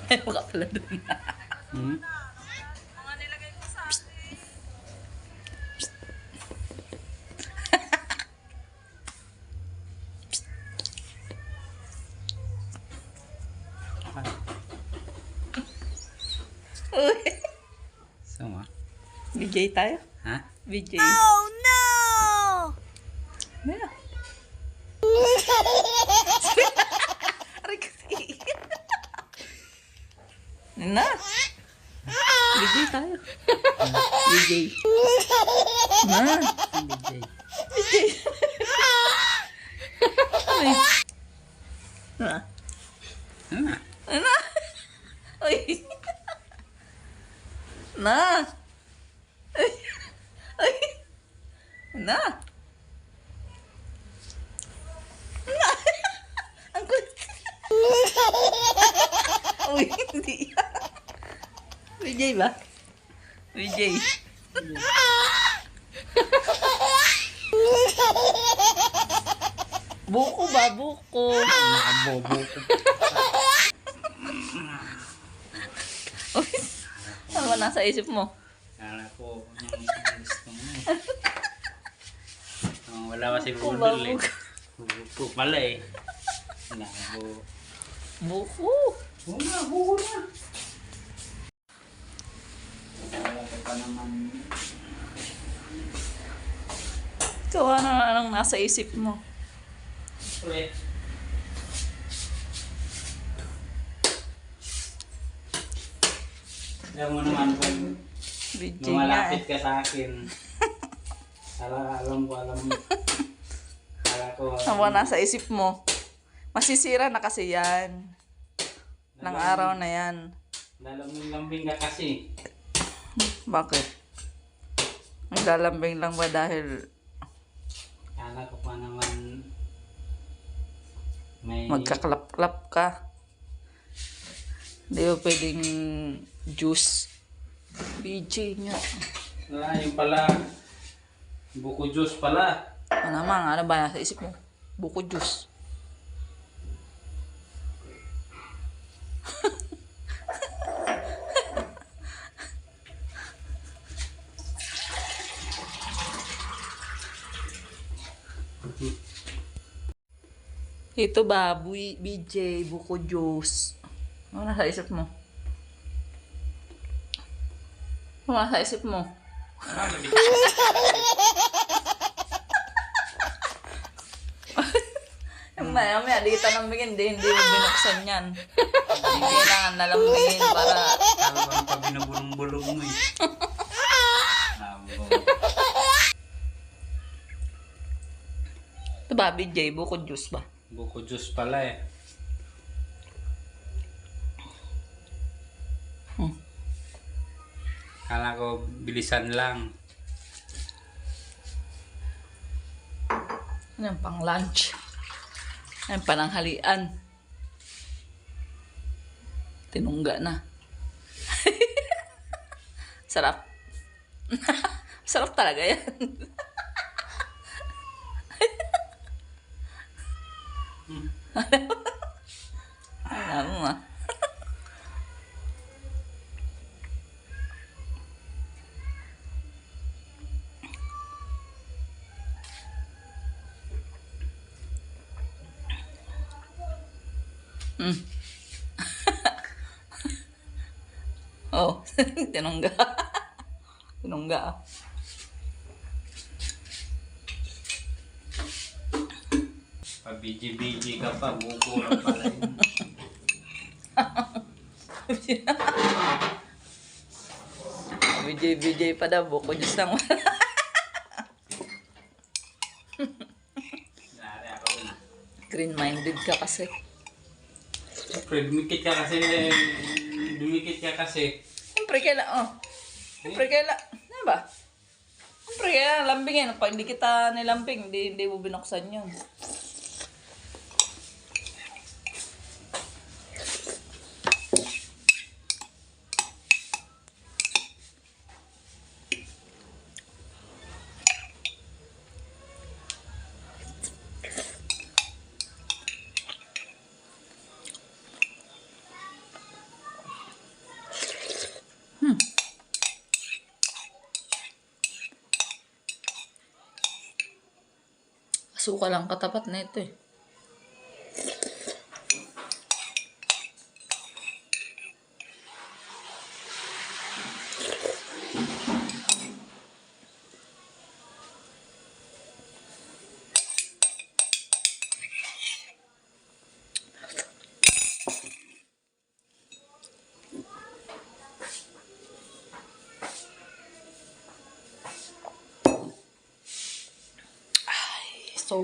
Ay, baka pala dun. Hmm? Mga nilagay ko sa akin. Uy. Sama? BJ tayo? Ha? BJ. Oh no! Maya. Aray kasi. Na. BJ tayo. BJ. Na. BJ. Ay. Na. Ah, Na. Uy. Na. Ay. Ay. Na. Na. Ang kulit. Uy, hindi. BJ ba? BJ. Buko ba? Buko. nakabobo ko. Uy. Ano ba nasa isip mo? Kala ko, anong gusto mo? Wala kasi Buko budol ba? eh. Buko. Buko pala eh. Labo. Buko. Oo na, buko na. Wala ka pa naman. Ikaw, anong nasa isip mo? Ulit. Alam mo naman kung BJ nga lumalapit eh. ka sa akin. Alam ko. Kala ko. Ano ba nasa isip mo? Masisira na kasi yan. Ng araw na yan. Lalambing ka kasi. Bakit? Naglalambing lang ba dahil Kala ko pa naman may magkaklap-klap ka? Hindi ba pwedeng juice? BJ nga. wala yung pala buko juice pala. Ano naman? Ano ba nasa isip mo? Buko juice. Ito ba? BJ, buko juice. Ano nasa isip mo? Ano nasa isip mo? Maya, di kita lambingin. Hindi mo binuksan yan. Hindi kailangan nalambingin para... Kala ko pa binubulong-bulong mo eh. Labo. Ito ba, BJ? Buko juice ba? Buko juice pala eh. Kala ko bilisan lang. Ano yung pang lunch? Ano yung pananghalian? Tinungga na. Sarap. Sarap talaga yan. Alam mo ah. Oh, tinungga. Tinungga ah. Pa-BG-BG ka pa, buko lang pala yun. BJ pa daw. Buko juice lang. Nari ako na. Green-minded ka kasi. Siyempre, dumikit ka kasi. Siyempre kailan, oh. Siyempre kailan, ano ba? Siyempre kailan lambingin. Pag hindi kita nilambing, hindi mo binuksan yun. Suka lang katapat na ito eh. So